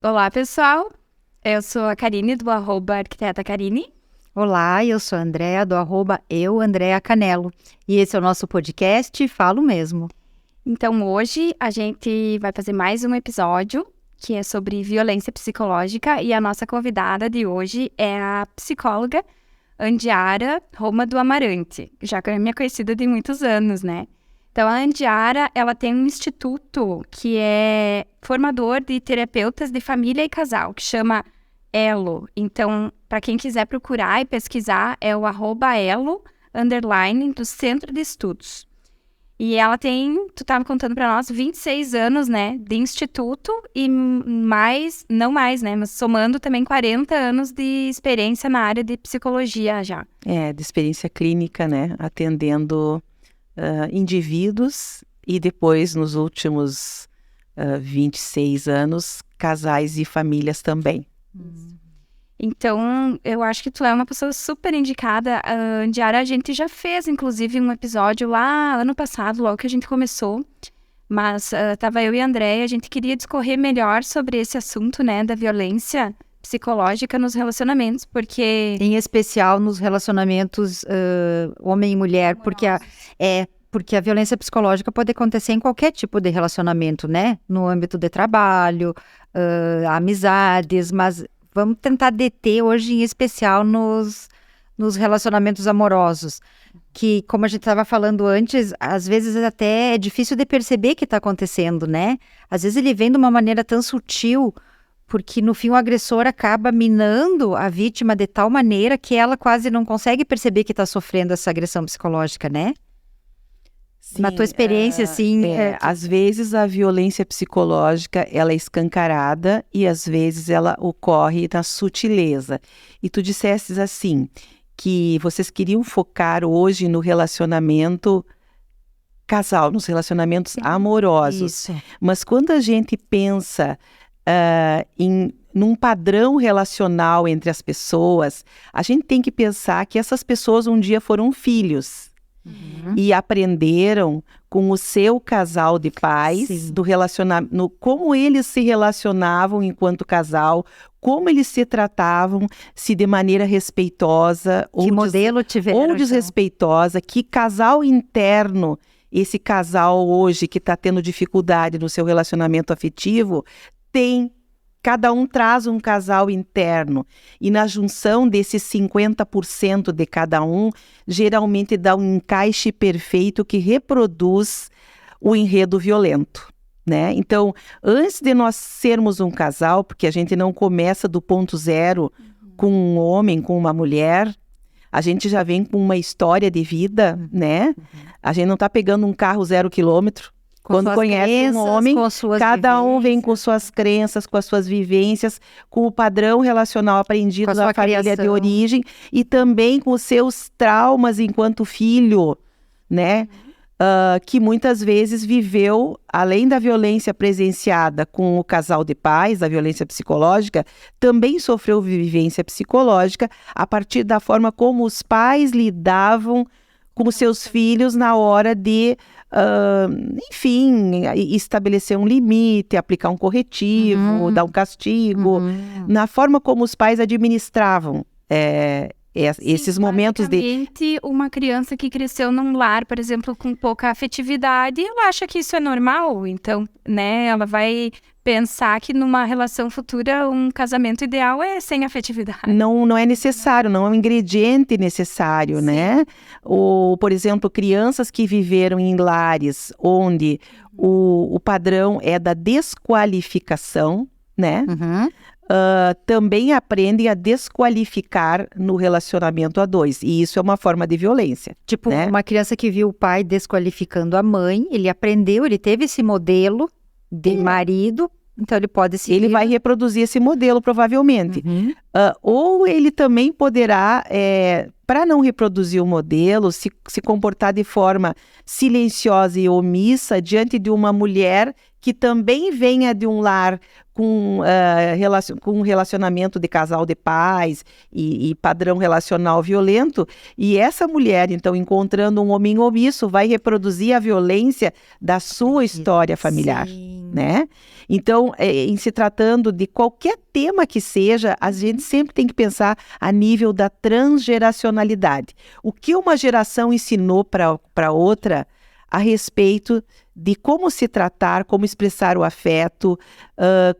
Olá, pessoal. Eu sou a Karine, do @arquiteta Karine. Olá, eu sou a Andréa, do @Andréa Canelo. E esse é o nosso podcast Falo Mesmo. Então, hoje a gente vai fazer mais um episódio que é sobre violência psicológica e a nossa convidada de hoje é a psicóloga Andiara Roma do Amarante, já que é minha conhecida de muitos anos, né? Então, a Andiara, ela tem um instituto que é formador de terapeutas de família e casal, que chama Elo. Então, para quem quiser procurar e pesquisar, é o @elo, do Centro de Estudos. E ela tem, tu estava contando para nós, 26 anos, né, de instituto e não mais, né, mas somando também 40 anos de experiência na área de psicologia já. De experiência clínica, né, atendendo indivíduos e depois, nos últimos 26 anos, casais e famílias também. Então, eu acho que tu é uma pessoa super indicada. Andiara, a gente já fez, inclusive, um episódio lá ano passado, logo que a gente começou. Mas tava eu e a Andréia, a gente queria discorrer melhor sobre esse assunto, né, da violência psicológica nos relacionamentos, porque... Em especial nos relacionamentos homem e mulher, porque a violência psicológica pode acontecer em qualquer tipo de relacionamento, né? No âmbito de trabalho, amizades, mas vamos tentar deter hoje em especial nos relacionamentos amorosos, que, como a gente estava falando antes, às vezes até é difícil de perceber que está acontecendo, né? Às vezes ele vem de uma maneira tão sutil, porque no fim o agressor acaba minando a vítima de tal maneira que ela quase não consegue perceber que está sofrendo essa agressão psicológica, né? Sim, Na tua experiência, assim... Às vezes a violência psicológica, ela é escancarada e às vezes ela ocorre na sutileza. E tu dissestes assim, que vocês queriam focar hoje no relacionamento casal, nos relacionamentos amorosos. Isso. Mas quando a gente pensa num padrão relacional entre as pessoas, a gente tem que pensar que essas pessoas um dia foram filhos. E aprenderam com o seu casal de pais como eles se relacionavam enquanto casal, como eles se tratavam, se de maneira respeitosa Que modelo tiveram, ou desrespeitosa, que casal interno, esse casal hoje que está tendo dificuldade no seu relacionamento afetivo, tem. Cada um traz um casal interno e na junção desses 50% de cada um, geralmente dá um encaixe perfeito que reproduz o enredo violento, né? Então, antes de nós sermos um casal, porque a gente não começa do ponto zero com um homem, com uma mulher, a gente já vem com uma história de vida, né? A gente não está pegando um carro 0 quilômetro. Quando conhece um homem, cada um vem com suas crenças, com as suas vivências, com o padrão relacional aprendido na família de origem e também com os seus traumas enquanto filho, né? Que muitas vezes viveu, além da violência presenciada com o casal de pais, da violência psicológica, também sofreu vivência psicológica a partir da forma como os pais lidavam com os seus filhos na hora de, enfim, estabelecer um limite, aplicar um corretivo, dar um castigo, na forma como os pais administravam esses momentos de... Uma criança que cresceu num lar, por exemplo, com pouca afetividade, ela acha que isso é normal, então, né, ela vai pensar que numa relação futura um casamento ideal é sem afetividade. Não é necessário, não é um ingrediente necessário, sim, né? Ou, por exemplo, crianças que viveram em lares onde o padrão é da desqualificação, né? Também aprendem a desqualificar no relacionamento a dois. E isso é uma forma de violência. Tipo, né? Uma criança que viu o pai desqualificando a mãe, ele aprendeu, ele teve esse modelo de marido, então ele pode seguir. Ele vai reproduzir esse modelo, provavelmente. Ou ele também poderá, para não reproduzir o modelo, se comportar de forma silenciosa e omissa diante de uma mulher que também venha de um lar com um relacionamento de casal de pais e padrão relacional violento, e essa mulher, então, encontrando um homem omisso, vai reproduzir a violência da sua história familiar, né? Então, em se tratando de qualquer tema que seja, a gente sempre tem que pensar a nível da transgeracionalidade. O que uma geração ensinou para outra a respeito de como se tratar, como expressar o afeto,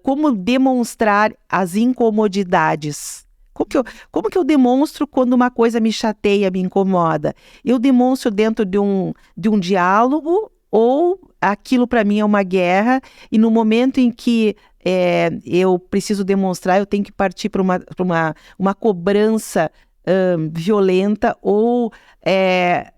como demonstrar as incomodidades. Como que eu demonstro quando uma coisa me chateia, me incomoda? Eu demonstro dentro de um diálogo ou aquilo para mim é uma guerra e no momento em que eu preciso demonstrar, eu tenho que partir para uma cobrança violenta ou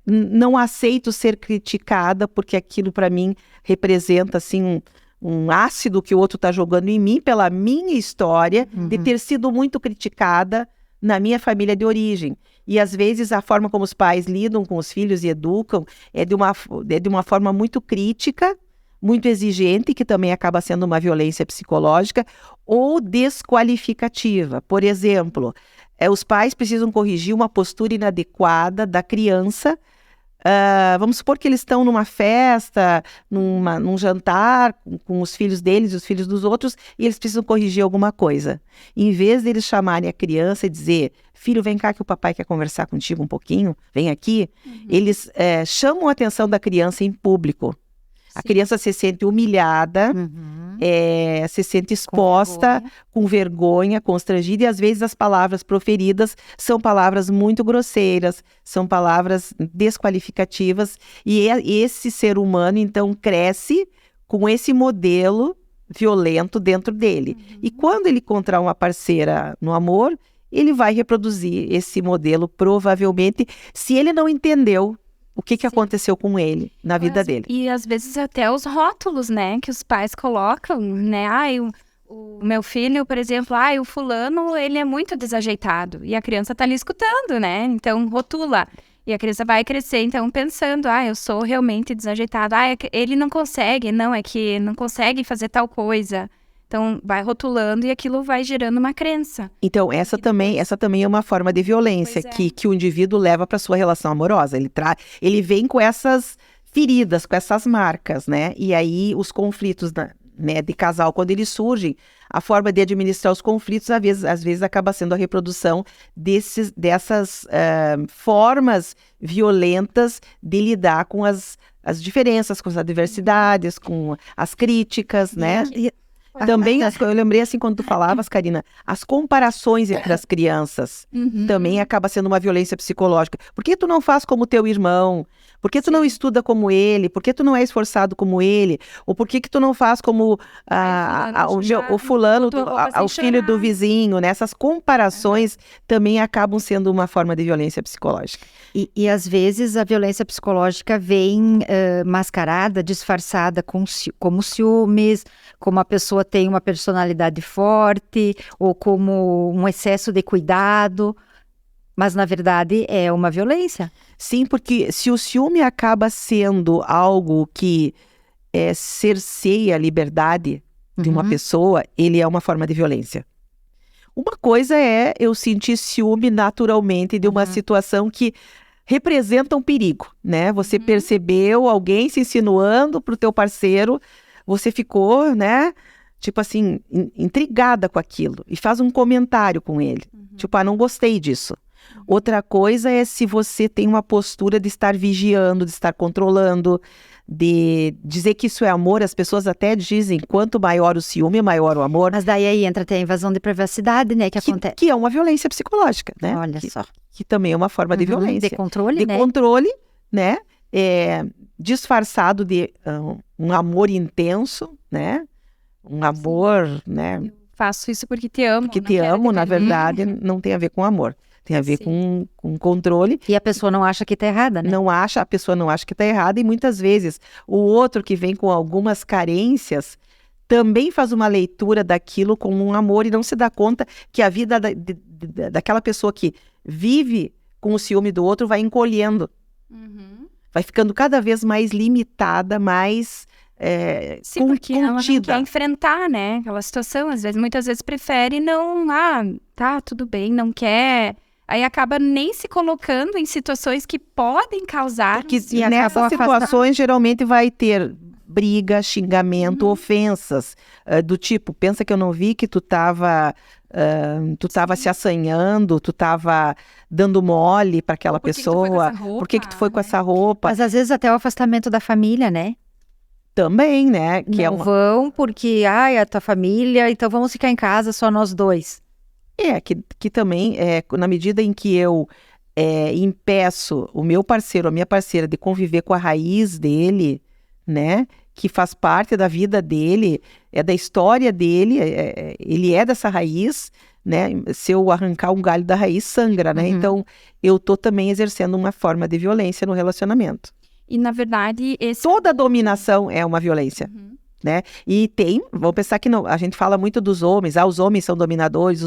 não aceito ser criticada porque aquilo para mim representa assim um ácido que o outro está jogando em mim pela minha história de ter sido muito criticada na minha família de origem. E às vezes a forma como os pais lidam com os filhos e educam é de uma forma muito crítica, muito exigente, que também acaba sendo uma violência psicológica, ou desqualificativa. Por exemplo, os pais precisam corrigir uma postura inadequada da criança. Vamos supor que eles estão numa festa, num jantar com os filhos deles e os filhos dos outros, e eles precisam corrigir alguma coisa. Em vez deles chamarem a criança e dizer, filho, vem cá que o papai quer conversar contigo um pouquinho, vem aqui, eles chamam a atenção da criança em público. A criança se sente humilhada, se sente exposta, com vergonha, constrangida, e às vezes as palavras proferidas são palavras muito grosseiras, são palavras desqualificativas, e esse ser humano, então, cresce com esse modelo violento dentro dele. E quando ele encontrar uma parceira no amor, ele vai reproduzir esse modelo, provavelmente, se ele não entendeu o que aconteceu com ele na vida dele. E às vezes até os rótulos, né, que os pais colocam, né, o meu filho, por exemplo, o fulano, ele é muito desajeitado, e a criança tá ali escutando, né, então rotula, e a criança vai crescer, então, pensando, eu sou realmente desajeitado, ele não consegue, é que não consegue fazer tal coisa. Então, vai rotulando e aquilo vai gerando uma crença. Então, essa também é uma forma de violência que o indivíduo leva para sua relação amorosa. Ele vem com essas feridas, com essas marcas, né? E aí, os conflitos de casal, quando eles surgem, a forma de administrar os conflitos, às vezes acaba sendo a reprodução dessas formas violentas de lidar com as diferenças, com as adversidades, com as críticas, né? Também, eu lembrei assim, quando tu falavas, Karina, as comparações entre as crianças também acaba sendo uma violência psicológica. Por que tu não faz como teu irmão? Por que tu não estuda como ele? Por que tu não é esforçado como ele? Ou por que tu não faz como o fulano, o filho do vizinho, né? Essas comparações também acabam sendo uma forma de violência psicológica. E às vezes a violência psicológica vem mascarada, disfarçada como ciúmes, como a pessoa tem uma personalidade forte, ou como um excesso de cuidado, mas na verdade é uma violência. Sim, porque se o ciúme acaba sendo algo que cerceia a liberdade de uma pessoa, ele é uma forma de violência. Uma coisa é eu sentir ciúme naturalmente de uma situação que representa um perigo, né? Você percebeu alguém se insinuando pro teu parceiro, você ficou, né, tipo assim, intrigada com aquilo e faz um comentário com ele. Tipo, não gostei disso. Outra coisa é se você tem uma postura de estar vigiando, de estar controlando, de dizer que isso é amor. As pessoas até dizem, quanto maior o ciúme, maior o amor. Mas daí aí entra até a invasão de privacidade, né, que acontece. Que é uma violência psicológica, né? Olha só. Que também é uma forma de violência. De controle, né? De controle, né? Disfarçado de um amor intenso, né? Um amor, né? Eu faço isso porque te amo. Porque te amo, na verdade, não tem a ver com amor. Tem a ver com controle. E a pessoa não acha que está errada, né? A pessoa não acha que está errada, e muitas vezes o outro que vem com algumas carências também faz uma leitura daquilo como um amor e não se dá conta que a vida daquela pessoa que vive com o ciúme do outro vai encolhendo. Vai ficando cada vez mais limitada, mais Sim, porque ela não contida. quer enfrentar, né, aquela situação. Muitas vezes prefere não, tá, tudo bem, não quer. Aí acaba nem se colocando em situações que podem causar. Porque E acabou nessas situações, geralmente vai ter briga, xingamento, ofensas, do tipo, pensa que eu não vi que tu estava se assanhando, tu estava dando mole para aquela Por que que tu foi com pessoa, essa roupa, por que que tu foi com né? essa roupa? Mas às vezes até o afastamento da família, né? Também, né? Que Não vão porque, é a tua família, então vamos ficar em casa só nós dois. que também, na medida em que eu impeço o meu parceiro, a minha parceira, de conviver com a raiz dele, né? Que faz parte da vida dele, é da história dele, ele é dessa raiz, né? Se eu arrancar um galho da raiz, sangra, né? Uhum. Então, eu tô também exercendo uma forma de violência no relacionamento. E, na verdade, Toda dominação é uma violência. Né? E vamos pensar que não, a gente fala muito dos homens, os homens são dominadores,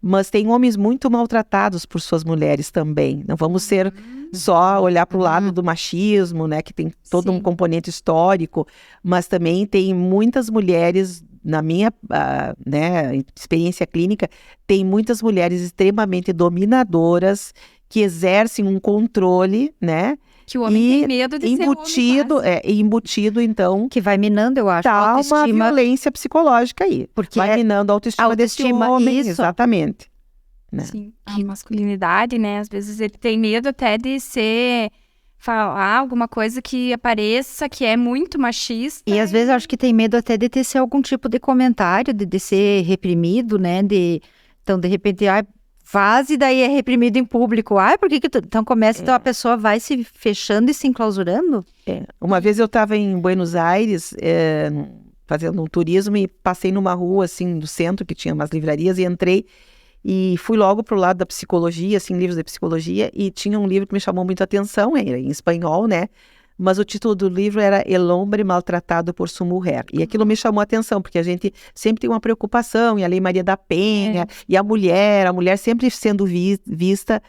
mas tem homens muito maltratados por suas mulheres também. Não vamos ser só olhar para o lado do machismo, né? Que tem todo um Sim. componente histórico, mas também tem muitas mulheres, na minha experiência clínica, tem muitas mulheres extremamente dominadoras que exercem um controle, né? que o homem tem medo de ser homem, embutido, então, Que vai minando, eu acho, a tá uma autoestima. violência psicológica aí. Porque Vai minando a autoestima desse homem, isso. exatamente. Né? Sim, a masculinidade, né? Às vezes ele tem medo até de falar alguma coisa que apareça que é muito machista. E às vezes eu acho que tem medo até de tecer algum tipo de comentário, de ser reprimido, né? Então, de repente, faz e daí é reprimido em público. Por que tu... Então começa, então a pessoa vai se fechando e se enclausurando? Uma vez eu estava em Buenos Aires, fazendo um turismo e passei numa rua, assim, do centro, que tinha umas livrarias, e entrei e fui logo pro lado da psicologia, assim, livros de psicologia, e tinha um livro que me chamou muito a atenção, era em espanhol, né? Mas o título do livro era El hombre maltratado por su mujer. E aquilo me chamou a atenção, porque a gente sempre tem uma preocupação, e a Lei Maria da Penha, e a mulher sempre sendo vista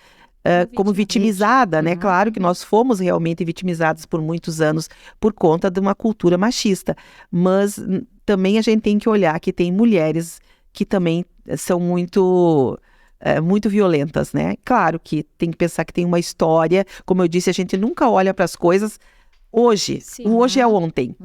como vitimizada, né? Claro que nós fomos realmente vitimizados por muitos anos por conta de uma cultura machista. Mas também a gente tem que olhar que tem mulheres que também são muito violentas, né? Claro que tem que pensar que tem uma história. Como eu disse, a gente nunca olha para as coisas hoje. Sim. O hoje é ontem,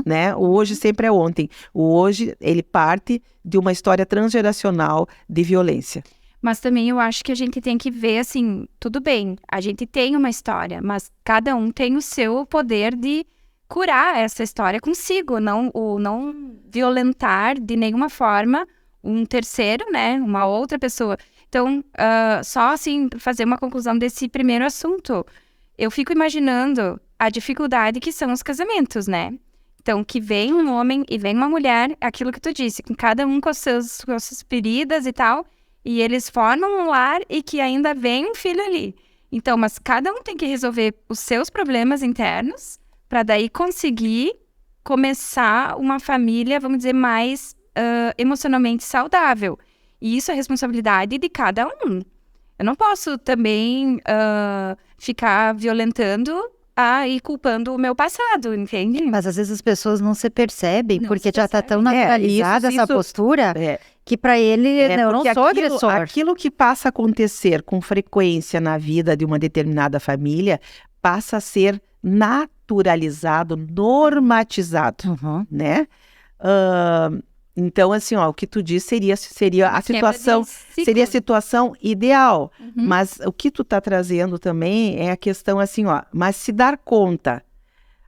né? O hoje sempre é ontem. O hoje, ele parte de uma história transgeracional de violência. Mas também eu acho que a gente tem que ver, assim, tudo bem, a gente tem uma história, mas cada um tem o seu poder de curar essa história consigo, não violentar de nenhuma forma um terceiro, né, uma outra pessoa. Então, só assim, fazer uma conclusão desse primeiro assunto, eu fico imaginando a dificuldade que são os casamentos, né? Então, que vem um homem e vem uma mulher, aquilo que tu disse, com cada um com as suas feridas e tal, e eles formam um lar e que ainda vem um filho ali. Então, mas cada um tem que resolver os seus problemas internos para daí conseguir começar uma família, vamos dizer, mais emocionalmente saudável. E isso é responsabilidade de cada um. Eu não posso também ficar violentando e culpando o meu passado, entende? Mas às vezes as pessoas não se percebem, Não porque se já está tão naturalizada essa isso- postura, que para ele, eu não porque sou agressor. Aquilo que passa a acontecer com frequência na vida de uma determinada família passa a ser naturalizado, normatizado, né? Então, assim, o que tu diz seria a situação, seria a situação ideal. Mas o que tu tá trazendo também é a questão assim, mas se dar conta,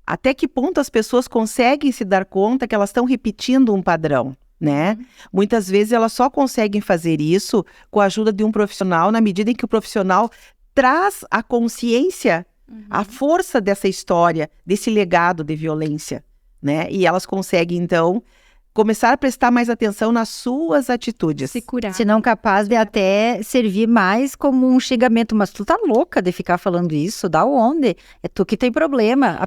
até que ponto as pessoas conseguem se dar conta que elas estão repetindo um padrão, né? Muitas vezes elas só conseguem fazer isso com a ajuda de um profissional, na medida em que o profissional traz a consciência, a força dessa história, desse legado de violência, né? E elas conseguem, então, começar a prestar mais atenção nas suas atitudes. Se curar. Se não capaz de até servir mais como um xingamento. Mas tu tá louca de ficar falando isso? Da onde? É tu que tem problema.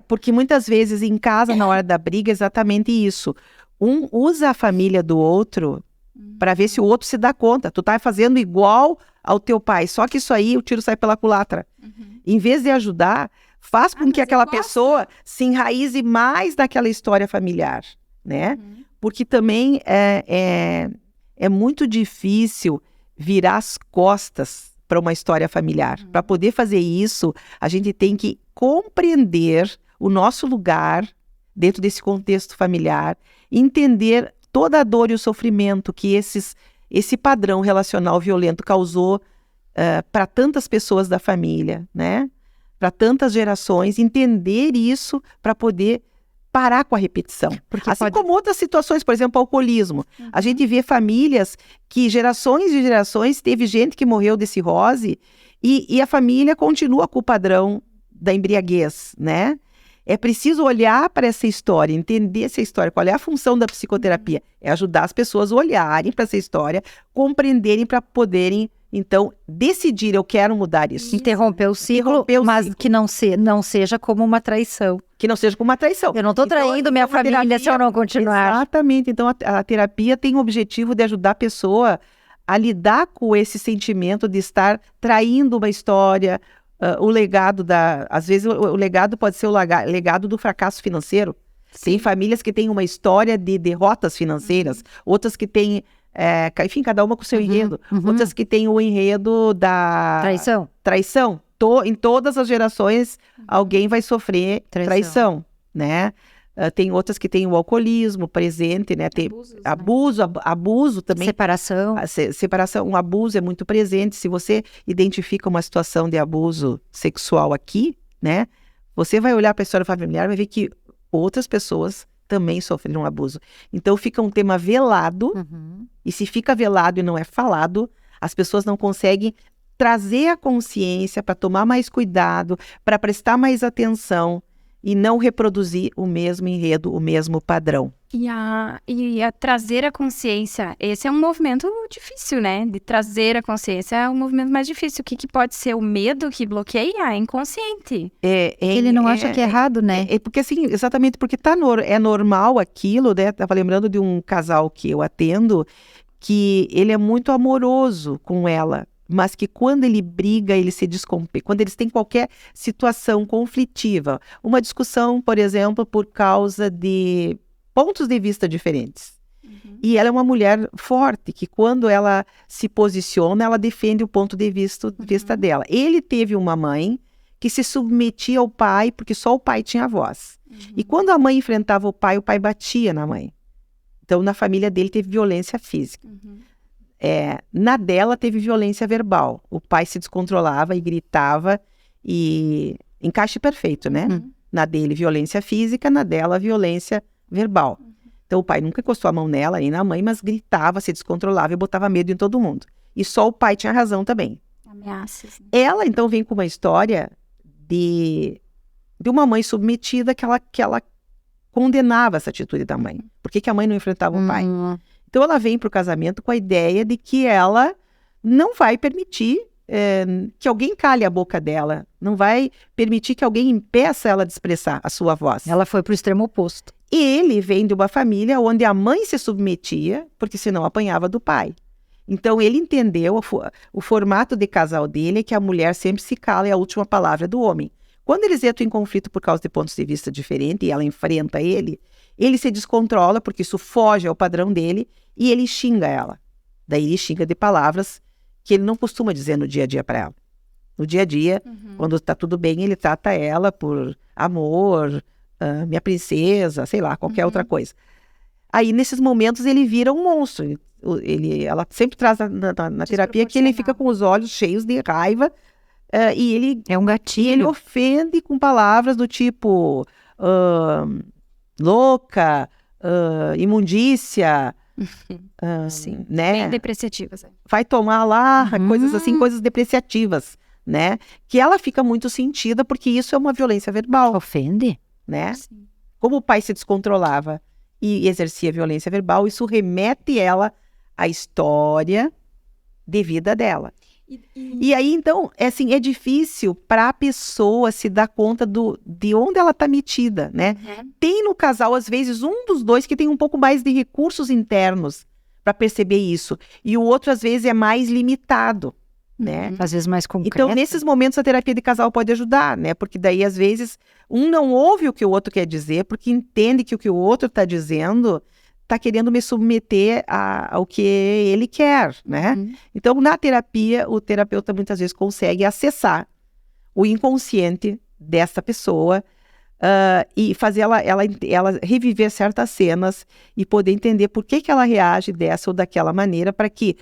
Porque muitas vezes em casa, na hora da briga, é exatamente isso. Um usa a família do outro para ver se o outro se dá conta. Tu tá fazendo igual ao teu pai, só que isso aí o tiro sai pela culatra. Em vez de ajudar, faz com mas que eu aquela gosto. pessoa se enraize mais naquela história familiar, né? Porque também é muito difícil virar as costas para uma história familiar. Para poder fazer isso, a gente tem que compreender o nosso lugar dentro desse contexto familiar, entender toda a dor e o sofrimento que esse padrão relacional violento causou para tantas pessoas da família, né? Para tantas gerações, entender isso para poder parar com a repetição. Porque assim como outras situações, por exemplo, o alcoolismo. A gente vê famílias que gerações e gerações teve gente que morreu de cirrose e a família continua com o padrão da embriaguez, né? É preciso olhar para essa história, entender essa história. Qual é a função da psicoterapia? É ajudar as pessoas a olharem para essa história, compreenderem para poderem, então, decidir, eu quero mudar isso. Interromper o ciclo, mas que não seja como uma traição. Que não seja como uma traição. Eu não estou traindo minha família se eu não continuar. Exatamente. Então, a terapia tem o objetivo de ajudar a pessoa a lidar com esse sentimento de estar traindo uma história, o legado às vezes o legado pode ser o legado do fracasso financeiro. Sim. Tem famílias que têm uma história de derrotas financeiras, outras que têm, enfim, cada uma com o seu enredo, outras que têm o enredo da traição. Em todas as gerações, alguém vai sofrer traição, né? Tem outras que têm o alcoolismo presente, né? Tem abuso também. Separação. Separação, um abuso é muito presente. Se você identifica uma situação de abuso sexual aqui, né? Você vai olhar para a história familiar e vai ver que outras pessoas também sofreram abuso. Então fica um tema velado, e se fica velado e não é falado, as pessoas não conseguem trazer a consciência para tomar mais cuidado, para prestar mais atenção e não reproduzir o mesmo enredo, o mesmo padrão. E a trazer a consciência, esse é um movimento difícil, né? De trazer a consciência é um movimento mais difícil. O que pode ser o medo que bloqueia? É inconsciente. Ele não acha que é errado, né? Porque assim, exatamente porque é normal aquilo, né? Tava lembrando de um casal que eu atendo, que ele é muito amoroso com ela, mas que quando ele briga, ele se descompensa. Quando eles têm qualquer situação conflitiva, uma discussão, por exemplo, por causa de pontos de vista diferentes. E ela é uma mulher forte, que quando ela se posiciona, ela defende o ponto de vista dela. Ele teve uma mãe que se submetia ao pai, porque só o pai tinha voz. E quando a mãe enfrentava o pai batia na mãe. Então, na família dele, teve violência física. Na dela teve violência verbal. O pai se descontrolava e gritava, e encaixe perfeito, né? Na dele, violência física, na dela, violência verbal. Então o pai nunca encostou a mão nela nem na mãe, mas gritava, se descontrolava e botava medo em todo mundo. E só o pai tinha razão também. Ameaças. Ela então vem com uma história de uma mãe submetida que ela condenava essa atitude da mãe. Por que a mãe não enfrentava o pai? Então ela vem para o casamento com a ideia de que ela não vai permitir que alguém cale a boca dela, não vai permitir que alguém impeça ela de expressar a sua voz. Ela foi para o extremo oposto. E ele vem de uma família onde a mãe se submetia, porque senão apanhava do pai. Então ele entendeu, o formato de casal dele é que a mulher sempre se cala e a última palavra é do homem. Quando eles entram em conflito por causa de pontos de vista diferentes e ela enfrenta ele se descontrola porque isso foge ao padrão dele e ele xinga ela. Daí ele xinga de palavras que ele não costuma dizer no dia a dia para ela. No dia a dia, quando está tudo bem, ele trata ela por amor, minha princesa, sei lá, qualquer outra coisa. Aí, nesses momentos, ele vira um monstro. Ela sempre traz na terapia que ele fica com os olhos cheios de raiva e ele... É um gatilho. Ele ofende com palavras do tipo louca, imundícia, Sim, né? bem depreciativas. Vai tomar lá, coisas assim, coisas depreciativas, né? Que ela fica muito sentida porque isso é uma violência verbal. Ofende? Né? Como o pai se descontrolava e exercia violência verbal, isso remete ela à história de vida dela. E aí, então, é difícil para a pessoa se dar conta de onde ela está metida, né? Tem no casal, às vezes, um dos dois que tem um pouco mais de recursos internos para perceber isso. E o outro, às vezes, é mais limitado, né? Às vezes mais concreta. Então, nesses momentos, a terapia de casal pode ajudar, né? Porque daí, às vezes, um não ouve o que o outro quer dizer, porque entende que o que o outro está dizendo está querendo me submeter ao que ele quer, né? Então, na terapia, o terapeuta muitas vezes consegue acessar o inconsciente dessa pessoa e fazer ela reviver certas cenas e poder entender por que ela reage dessa ou daquela maneira, para que,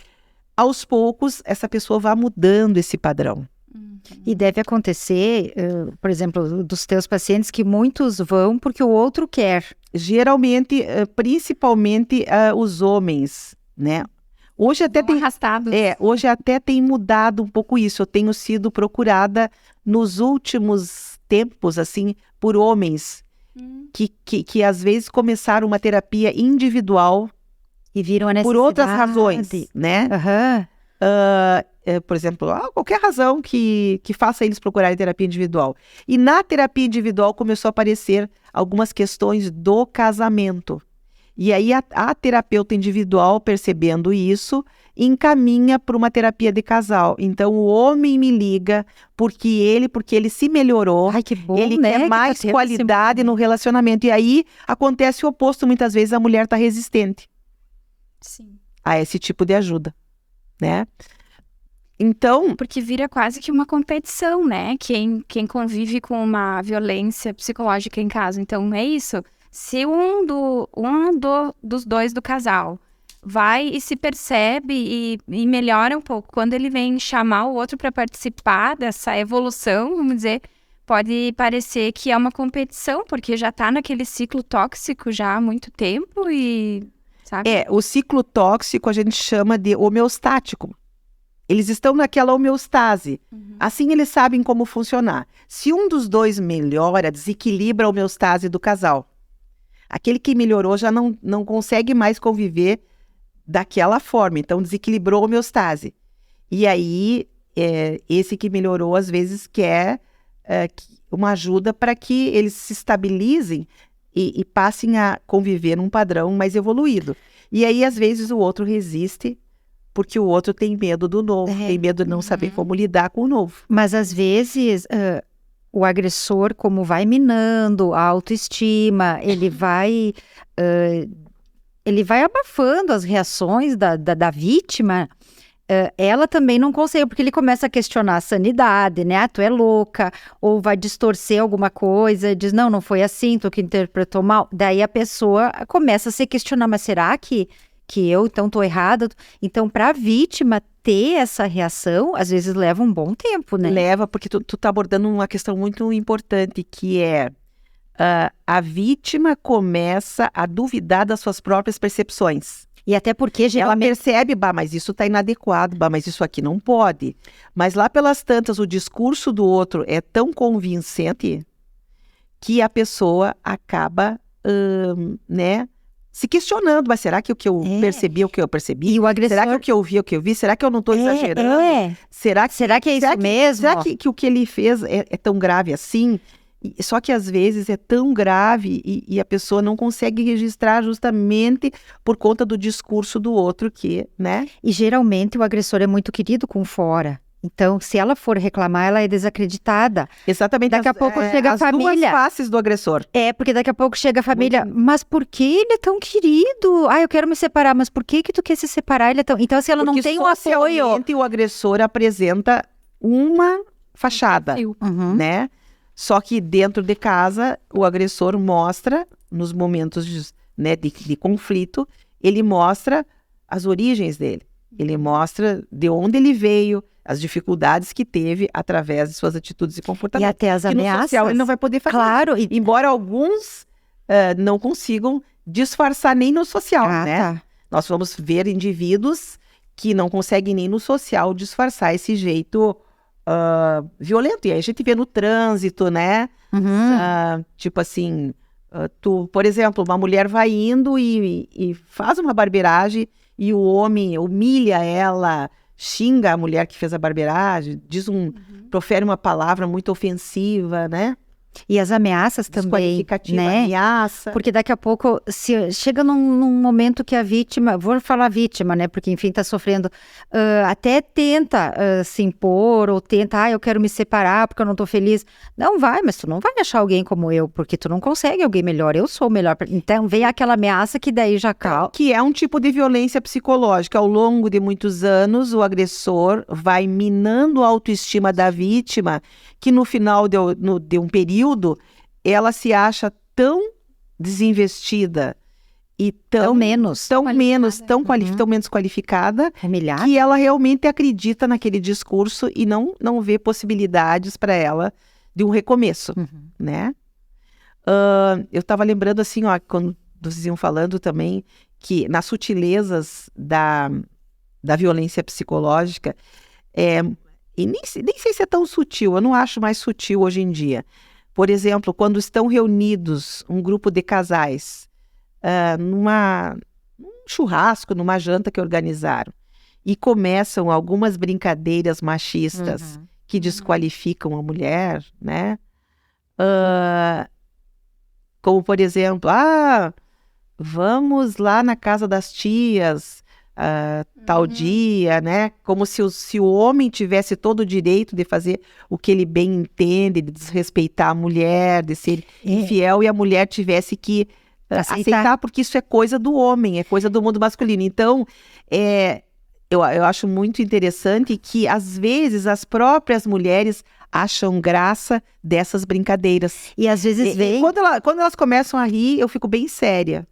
aos poucos, essa pessoa vá mudando esse padrão. E deve acontecer, por exemplo, dos teus pacientes, que muitos vão porque o outro quer. Geralmente, principalmente os homens, né? Hoje até arrastados. Hoje até tem mudado um pouco isso. Eu tenho sido procurada nos últimos tempos, assim, por homens que às vezes começaram uma terapia individual e viram a necessidade. Por outras razões, né? Por exemplo, qualquer razão que faça eles procurarem terapia individual. E na terapia individual começou a aparecer algumas questões do casamento. E aí a terapeuta individual, percebendo isso, encaminha para uma terapia de casal. Então o homem me liga porque ele se melhorou. Ai, que bom, ele né? quer mais qualidade no relacionamento. E aí acontece o oposto. Muitas vezes a mulher está resistente a esse tipo de ajuda, né? Então... Porque vira quase que uma competição, né? Quem convive com uma violência psicológica em casa. Então, é isso. Se dos dois do casal vai e se percebe e melhora um pouco, quando ele vem chamar o outro para participar dessa evolução, vamos dizer, pode parecer que é uma competição, porque já está naquele ciclo tóxico já há muito tempo e... sabe? O ciclo tóxico a gente chama de homeostático. Eles estão naquela homeostase. Assim eles sabem como funcionar. Se um dos dois melhora, desequilibra a homeostase do casal. Aquele que melhorou já não consegue mais conviver daquela forma. Então, desequilibrou a homeostase. E aí, esse que melhorou, às vezes, quer uma ajuda para que eles se estabilizem e passem a conviver num padrão mais evoluído. E aí, às vezes, o outro resiste porque o outro tem medo do novo, tem medo de não saber como lidar com o novo. Mas, às vezes... o agressor, como vai minando a autoestima, ele vai abafando as reações da vítima, ela também não consegue, porque ele começa a questionar a sanidade, né? Tu é louca, ou vai distorcer alguma coisa, diz, não foi assim, tu que interpretou mal. Daí a pessoa começa a se questionar, mas será que eu, então, tô errada? Então, para a vítima ter essa reação, às vezes leva um bom tempo, né? Leva, porque tu tá abordando uma questão muito importante, que é a vítima começa a duvidar das suas próprias percepções. E até porque geralmente... Ela percebe, mas isso tá inadequado, mas isso aqui não pode. Mas lá pelas tantas, o discurso do outro é tão convincente que a pessoa acaba, né, se questionando, mas será que o que eu percebi é o que eu percebi? E o agressor... Será que o que eu vi é o que eu vi? Será que eu não estou exagerando? Será que é isso mesmo? Será que o que ele fez é tão grave assim? Só que às vezes é tão grave e a pessoa não consegue registrar justamente por conta do discurso do outro né? E geralmente o agressor é muito querido com fora. Então, se ela for reclamar, ela é desacreditada. Exatamente. Daqui a pouco chega a família. As duas faces do agressor. Porque daqui a pouco chega a família. Mas por que ele é tão querido? Eu quero me separar. Mas por que tu quer se separar? Ele é tão... Então, se ela não tem um apoio... o agressor apresenta uma fachada, né? Só que dentro de casa, o agressor mostra, nos momentos de conflito, ele mostra as origens dele. Ele mostra de onde ele veio, as dificuldades que teve através de suas atitudes e comportamentos. E até as ameaças. No social ele não vai poder fazer. Claro. Embora alguns não consigam disfarçar nem no social, né? Tá. Nós vamos ver indivíduos que não conseguem nem no social disfarçar esse jeito violento. E aí a gente vê no trânsito, né? Tipo assim, por exemplo, uma mulher vai indo e faz uma barbeiragem e o homem humilha ela, xinga a mulher que fez a barbeiragem, profere uma palavra muito ofensiva, né? E as ameaças também, Desqualificativa, né? ameaça. Porque daqui a pouco, se chega num momento que a vítima, vou falar vítima, né? Porque, enfim, está sofrendo, até tenta se impor, ou tenta, eu quero me separar porque eu não estou feliz. Não vai, mas tu não vai achar alguém como eu, porque tu não consegue alguém melhor, eu sou o melhor. Então, vem aquela ameaça que daí já causa. Que é um tipo de violência psicológica. Ao longo de muitos anos, o agressor vai minando a autoestima da vítima, que no final de um período, ela se acha tão desinvestida e tão menos qualificada, Humilhada. que ela realmente acredita naquele discurso e não vê possibilidades para ela de um recomeço, né? Eu estava lembrando assim, ó, quando vocês iam falando também, que nas sutilezas da violência psicológica, e nem sei se é tão sutil, eu não acho mais sutil hoje em dia. Por exemplo, quando estão reunidos um grupo de casais num churrasco, numa janta que organizaram, e começam algumas brincadeiras machistas que desqualificam a mulher, né? Como, por exemplo, vamos lá na casa das tias, tal dia, né? Como se o homem tivesse todo o direito de fazer o que ele bem entende, de desrespeitar a mulher, de ser infiel, e a mulher tivesse que aceitar, porque isso é coisa do homem, é coisa do mundo masculino. Então, eu acho muito interessante que, às vezes, as próprias mulheres acham graça dessas brincadeiras. E às vezes vem... Quando elas começam a rir, eu fico bem séria.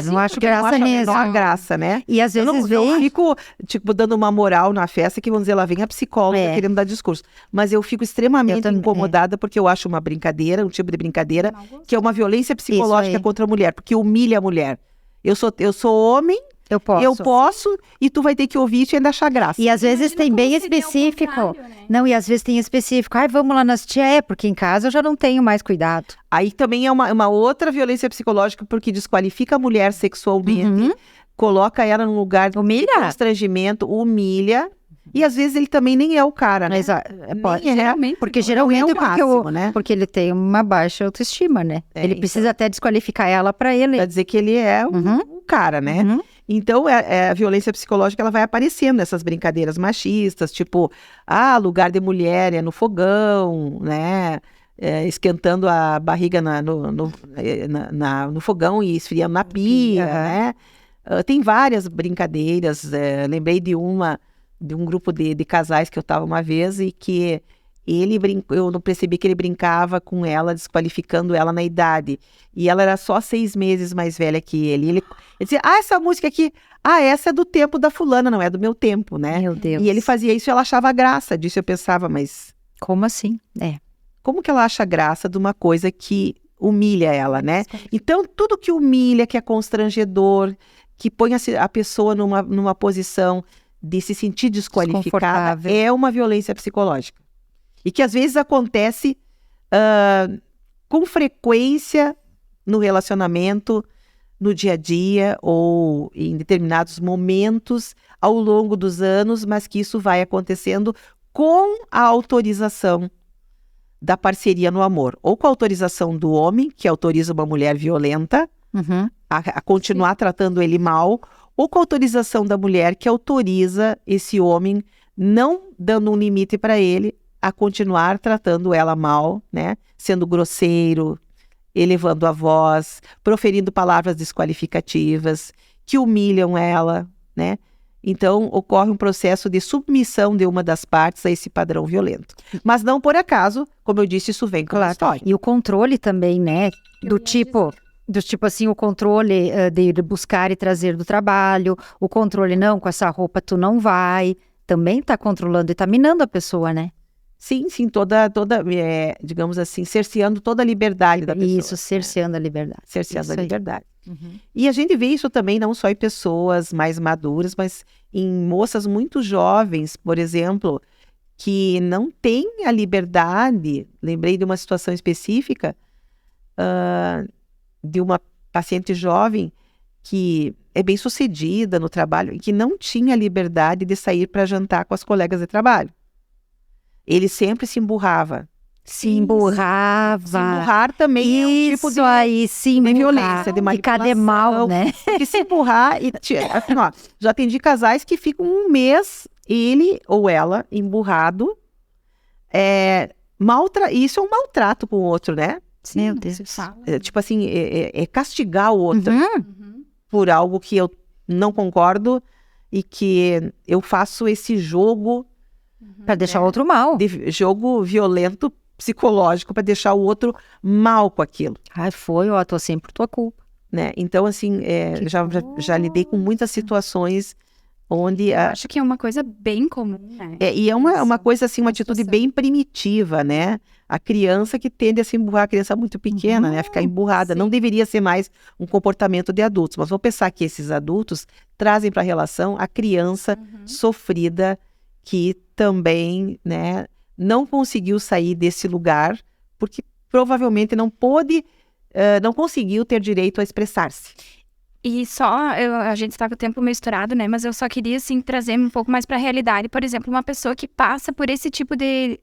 Não acho graça mesmo. Não há graça, né? E às vezes vem... Eu fico, tipo, dando uma moral na festa, que vamos dizer, lá vem a psicóloga querendo dar discurso. Mas eu fico extremamente incomodada, porque eu acho uma brincadeira, um tipo de brincadeira, que é uma violência psicológica contra a mulher, porque humilha a mulher. Eu sou homem, eu posso, e tu vai ter que ouvir isso e ainda achar graça. E às vezes tem bem específico. Né? Não, e às vezes tem específico. Vamos lá nas tia, porque em casa eu já não tenho mais cuidado. Aí também é uma outra violência psicológica, porque desqualifica a mulher sexualmente, coloca ela num lugar de constrangimento, humilha. E às vezes ele também nem é o cara, né? Porque geralmente é o máximo, né? Porque ele tem uma baixa autoestima, né? Ele precisa até desqualificar ela para ele. Pra dizer que ele é o cara, né? Então, a violência psicológica, ela vai aparecendo nessas brincadeiras machistas, tipo, lugar de mulher é no fogão, né? Esquentando a barriga no fogão e esfriando na pia, né? Tem várias brincadeiras, lembrei de um grupo de casais que eu estava uma vez e que eu não percebi que ele brincava com ela, desqualificando ela na idade. E ela era só 6 meses mais velha que ele. Ele dizia, essa música aqui, essa é do tempo da fulana, não é do meu tempo, né? Meu Deus. E ele fazia isso e ela achava graça disso. Eu pensava, mas... Como assim? Como que ela acha graça de uma coisa que humilha ela, né? Então, tudo que humilha, que é constrangedor, que põe a pessoa numa posição de se sentir desqualificada, é uma violência psicológica. E que às vezes acontece com frequência no relacionamento, no dia a dia, ou em determinados momentos ao longo dos anos, mas que isso vai acontecendo com a autorização da parceria no amor. Ou com a autorização do homem, que autoriza uma mulher violenta a continuar tratando ele mal, ou com a autorização da mulher, que autoriza esse homem, não dando um limite para ele, a continuar tratando ela mal, né? Sendo grosseiro, elevando a voz, proferindo palavras desqualificativas, que humilham ela, né? Então, ocorre um processo de submissão de uma das partes a esse padrão violento. Mas não por acaso, como eu disse, isso vem com a história. E o controle também, né? Do tipo assim, o controle de buscar e trazer do trabalho, o controle, não, com essa roupa tu não vai, também tá controlando e tá minando a pessoa, né? Sim, toda digamos assim, cerceando toda a liberdade da pessoa. Isso, cerceando a liberdade. Cerceando a liberdade. E a gente vê isso também não só em pessoas mais maduras, mas em moças muito jovens, por exemplo, que não têm a liberdade. Lembrei de uma situação específica de uma paciente jovem que é bem sucedida no trabalho e que não tinha liberdade de sair para jantar com as colegas de trabalho. Ele sempre se emburrava. Se emburrava. Se emburrar também é um tipo Isso aí, se de emburrar. violência, de Ficar de mal, né? Porque se empurrar, assim, ó, já atendi casais que ficam um mês, ele ou ela, emburrado, isso é um maltrato com o outro, né? Meu não Deus. se fala. Tipo assim, é castigar o outro Uhum. por algo que eu não concordo e que eu faço esse jogo, Pra deixar o outro mal. jogo violento psicológico para deixar o outro mal com aquilo, Ai, foi, ó, tô sempre por tua culpa. né? Então, assim, Que já lidei com muitas situações onde... Eu acho que é uma coisa bem comum, né? E é uma coisa assim, uma uma atitude situação. bem primitiva, né? A criança que tende a se emburrar, a criança muito pequena, né? A ficar emburrada. Não deveria ser mais um comportamento de adultos. Mas vamos pensar que esses adultos trazem para a relação a criança sofrida que também, né, não conseguiu sair desse lugar porque provavelmente não conseguiu ter direito a expressar-se. E a gente está com o tempo meio estourado, né? Mas eu só queria, assim, trazer um pouco mais para a realidade. Por exemplo, uma pessoa que passa por esse tipo de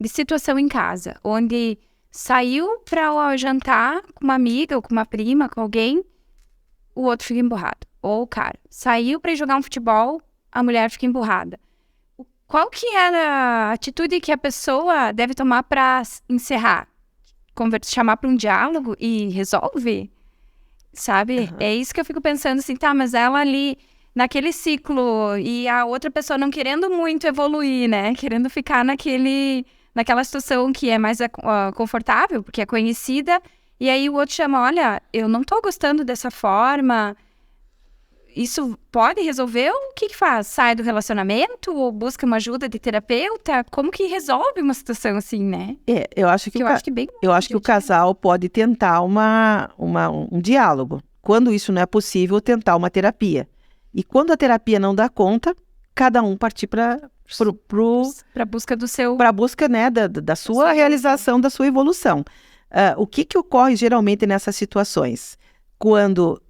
situação em casa, onde saiu para jantar com uma amiga ou com uma prima, com alguém, o outro fica emburrado. Ou o cara saiu para jogar um futebol, a mulher fica emburrada. Qual que é a atitude que a pessoa deve tomar para encerrar? Chamar para um diálogo e resolve? Sabe? É isso que eu fico pensando assim, tá, mas ela ali naquele ciclo e a outra pessoa não querendo muito evoluir, né? Querendo ficar naquela situação que é mais confortável, porque é conhecida, e aí o outro chama, olha, eu não tô gostando dessa forma. Isso pode resolver? O que faz? Sai do relacionamento ou busca uma ajuda de terapeuta? Como que resolve uma situação assim, né? Eu acho que, eu acho que o casal pode tentar um diálogo. Quando isso não é possível, tentar uma terapia. E quando a terapia não dá conta, cada um partir para busca do seu... para a busca, né, da sua realização, da sua evolução. O que ocorre geralmente nessas situações? Quando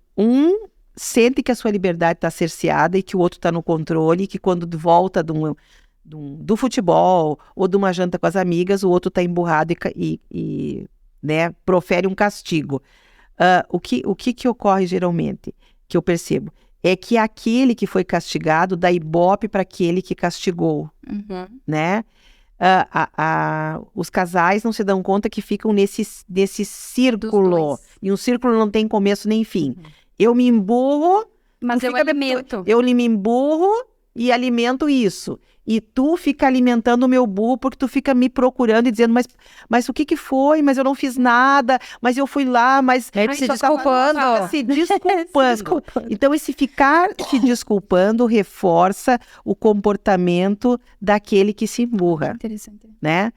sente que a sua liberdade está cerceada e que o outro está no controle, e que quando volta do futebol ou de uma janta com as amigas, o outro está emburrado e né, profere um castigo. O que ocorre geralmente, que eu percebo, é que aquele que foi castigado dá ibope para aquele que castigou, né? Os casais não se dão conta que ficam nesse círculo, e um círculo não tem começo nem fim. Eu me emburro, mas eu alimento. Eu me emburro e alimento isso. E tu fica alimentando o meu burro porque tu fica me procurando e dizendo, mas o que foi? Mas eu não fiz nada, mas eu fui lá, mas... Se desculpando. Se desculpando. Então, esse ficar se desculpando reforça o comportamento daquele que se emburra. Interessante. Né?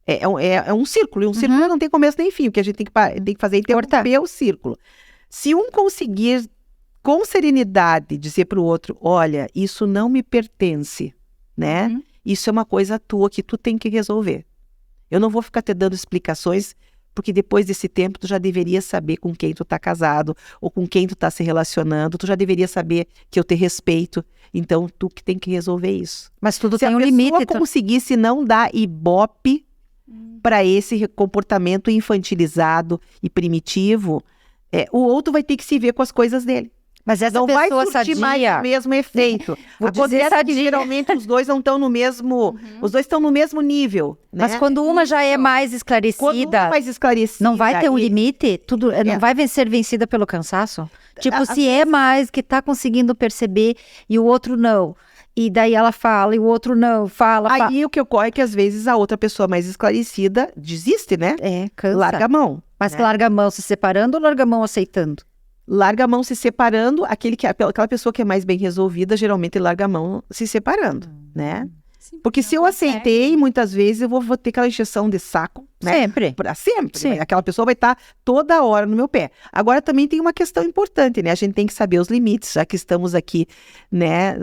É um círculo, e um círculo não tem começo nem fim. O que a gente tem que fazer é interromper o círculo. Se um conseguir, com serenidade, dizer para o outro, olha, isso não me pertence, né? Isso é uma coisa tua que tu tem que resolver. Eu não vou ficar te dando explicações, porque depois desse tempo tu já deveria saber com quem tu tá casado, ou com quem tu tá se relacionando, tu já deveria saber que eu te respeito, então tu que tem que resolver isso. Mas tudo Se tem um limite. Se a pessoa conseguisse não dar ibope para esse comportamento infantilizado e primitivo, o outro vai ter que se ver com as coisas dele. Mas essa não vai pessoa surtir sadia, mais o mesmo efeito. Acontece que geralmente os dois não estão no mesmo... Os dois estão no mesmo nível. Né? Mas quando uma já é mais esclarecida, não vai ter um limite? Tudo não vai ser vencida pelo cansaço? Tipo, se é mais que tá conseguindo perceber e o outro não. E daí ela fala e o outro não, fala. Aí o que ocorre é que às vezes a outra pessoa mais esclarecida desiste, né? Cansa. Larga a mão. Mas larga a mão se separando ou larga a mão aceitando? Larga a mão se separando, aquela pessoa que é mais bem resolvida, geralmente larga a mão se separando, né? Sim, porque se eu aceitei, muitas vezes eu vou ter aquela injeção de saco, né? Sempre. Pra sempre. Sim. Aquela pessoa vai estar toda hora no meu pé. Agora também tem uma questão importante, né? A gente tem que saber os limites, já que estamos aqui, né,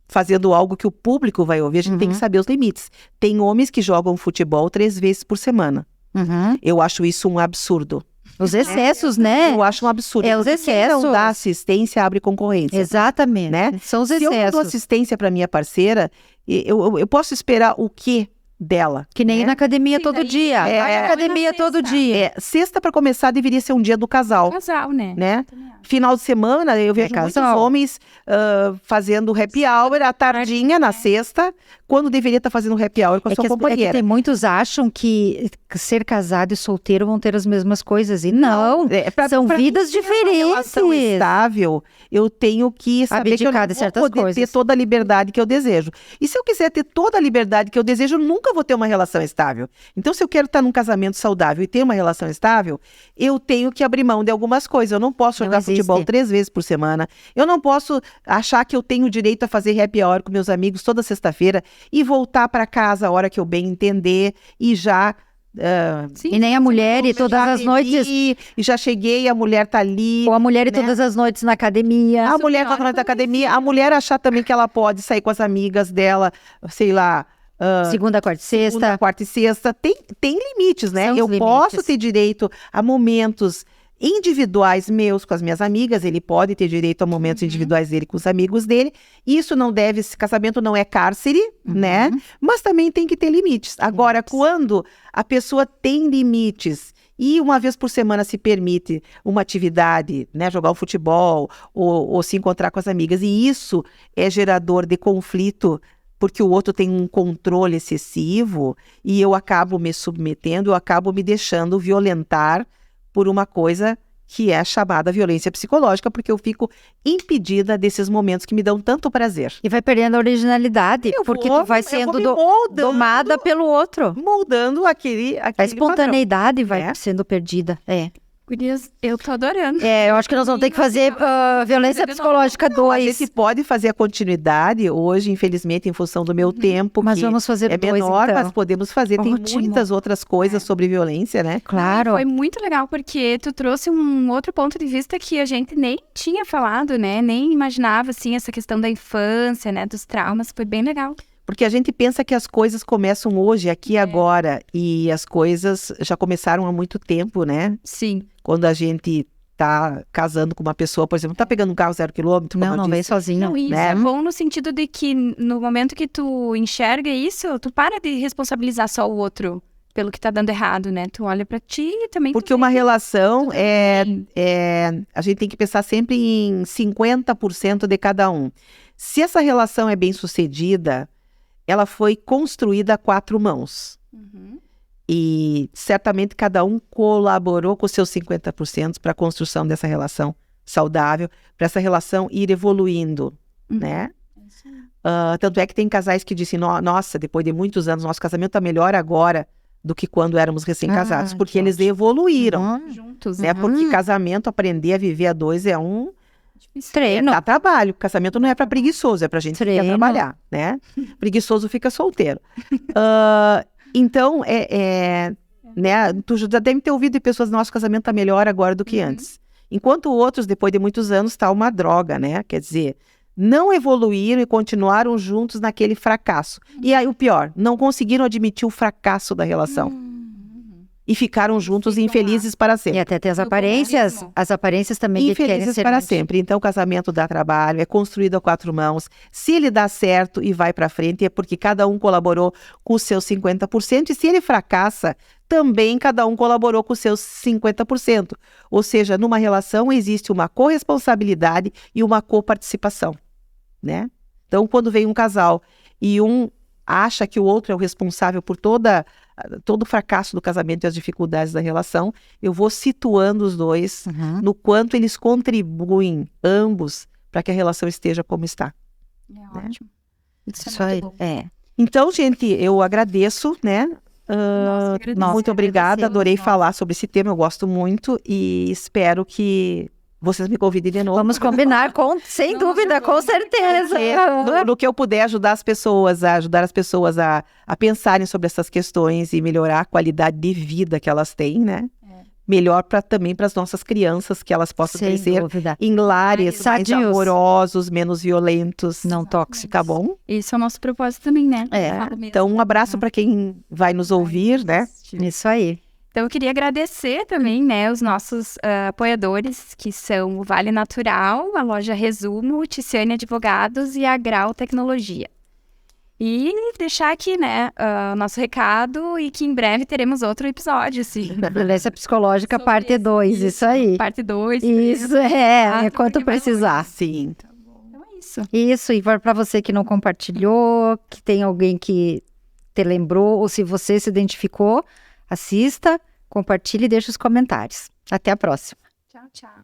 fazendo algo que o público vai ouvir, a gente tem que saber os limites. Tem homens que jogam futebol 3 vezes por semana. Eu acho isso um absurdo. Os excessos, né? Eu acho um absurdo. Os excessos. Quem não dá assistência abre concorrência. Exatamente. Né? São os excessos. Se eu dou assistência para minha parceira, eu posso esperar o quê dela. Que nem ir na academia todo daí- dia. Vai na academia na todo sexta. dia. Sexta, para começar, deveria ser um dia do casal, Casal, né? né? Também acho. Final de semana, eu vejo muitos casal. homens fazendo happy hour à tardinha, na sexta, quando deveria estar fazendo happy hour com a É sua que, é que companheira. tem muitos acham que ser casado e solteiro vão ter as mesmas coisas. E não, são vidas ter uma relação diferentes. estável, eu tenho que saber que eu não Abdicar de vou certas poder ter coisas. toda a liberdade que eu desejo. E se eu quiser ter toda a liberdade que eu desejo, eu nunca vou ter uma relação estável. Então, se eu quero estar num casamento saudável e ter uma relação estável, eu tenho que abrir mão de algumas coisas. Eu não posso Não jogar existe. futebol 3 vezes por semana. Eu não posso achar que eu tenho direito a fazer happy hour com meus amigos toda sexta-feira e voltar para casa a hora que eu bem entender e já... Sim. E nem a mulher e todas já as noites. bebi, e já cheguei, a mulher tá ali. Ou a mulher e né? todas as noites na academia. A mulher tá falando da academia, a mulher achar também que ela pode sair com as amigas dela, sei lá, Segunda, quarta e sexta. segunda, quarta e sexta. Tem limites, né? São os Eu limites. posso ter direito a momentos individuais meus com as minhas amigas, ele pode ter direito a momentos individuais dele com os amigos dele. Isso não deve, esse casamento não é cárcere, né? Mas também tem que ter limites. Agora, quando a pessoa tem limites e uma vez por semana se permite uma atividade, né, jogar o futebol ou se encontrar com as amigas, e isso é gerador de conflito, porque o outro tem um controle excessivo e eu acabo me submetendo, eu acabo me deixando violentar por uma coisa que é chamada violência psicológica, porque eu fico impedida desses momentos que me dão tanto prazer. E vai perdendo a originalidade, porque tu vai sendo domada pelo outro. moldando aquele A padrão. espontaneidade vai É. sendo perdida. Gurias, eu tô adorando. Eu acho que nós vamos ter que fazer violência psicológica A 2. gente pode fazer a continuidade hoje, infelizmente, em função do meu tempo, Mas que vamos fazer é 2, menor, então. mas podemos fazer. Tem Ótimo. muitas outras coisas sobre violência, né? Claro. Foi muito legal, porque tu trouxe um outro ponto de vista que a gente nem tinha falado, né? Nem imaginava, assim, essa questão da infância, né? Dos traumas. Foi bem legal. Porque a gente pensa que as coisas começam hoje, aqui e agora, e as coisas já começaram há muito tempo, né? Sim. Quando a gente tá casando com uma pessoa, por exemplo, tá pegando um carro 0 quilômetro, como Não, eu não vem disse. sozinho. Não, isso né? é bom no sentido de que no momento que tu enxerga isso, tu para de responsabilizar só o outro pelo que tá dando errado, né? Tu olha pra ti e também... Porque uma relação a gente tem que pensar sempre em 50% de cada um. Se essa relação é bem sucedida, ela foi construída a 4 mãos. Uhum. E certamente cada um colaborou com os seus 50% para a construção dessa relação saudável, para essa relação ir evoluindo, né? Tanto é que tem casais que dizem, nossa, depois de muitos anos, nosso casamento está melhor agora do que quando éramos recém-casados, porque que eles evoluíram, Juntos, né? Porque casamento, aprender a viver a 2 é um... Treino. Dá trabalho. Casamento não é para preguiçoso, é para gente que quer Treino. trabalhar, né? Preguiçoso fica solteiro. Então, né? Tu já deve ter ouvido de pessoas, nosso casamento tá melhor agora do que antes. Enquanto outros, depois de muitos anos, tá uma droga, né? Quer dizer, não evoluíram e continuaram juntos naquele fracasso. E aí, o pior, não conseguiram admitir o fracasso da relação. E ficaram juntos infelizes para sempre. E até ter as Do aparências. comunismo. As aparências também querem Infelizes ser para sempre. Então, o casamento dá trabalho, é construído a 4 mãos. Se ele dá certo e vai para frente, é porque cada um colaborou com os seus 50%. E se ele fracassa, também cada um colaborou com os seus 50%. Ou seja, numa relação existe uma corresponsabilidade e uma coparticipação, né? Então, quando vem um casal e um acha que o outro é o responsável por todo o fracasso do casamento e as dificuldades da relação, eu vou situando os dois no quanto eles contribuem, ambos, para que a relação esteja como está. É ótimo. Isso aí. Então, gente, eu agradeço, né? Nossa, agradeço. Muito obrigada, agradecemos, adorei nossa. falar sobre esse tema, eu gosto muito e espero que vocês me convidem de novo. Vamos combinar, sem dúvida, com certeza. No que eu puder ajudar as pessoas, a pensarem sobre essas questões e melhorar a qualidade de vida que elas têm, né? Melhor também para as nossas crianças, que elas possam Sem crescer dúvida. em lares mais Sadios. amorosos, menos violentos. Não tóxicos. Tá bom? Esse é o nosso propósito também, né? É. Eu falo mesmo. Então, um abraço para quem vai nos ouvir, né? Isso aí. Então, eu queria agradecer também, né, os nossos apoiadores, que são o Vale Natural, a loja Resumo, o Ticiane Advogados e a Grau Tecnologia. E deixar aqui, né, o nosso recado e que em breve teremos outro episódio, assim. Violência psicológica, Sobre parte 2, isso aí. Parte 2. Isso, quanto precisar. Sim. Então é isso. Isso, e para você que não compartilhou, que tem alguém que te lembrou, ou se você se identificou, assista, compartilhe e deixe os comentários. Até a próxima. Tchau, tchau.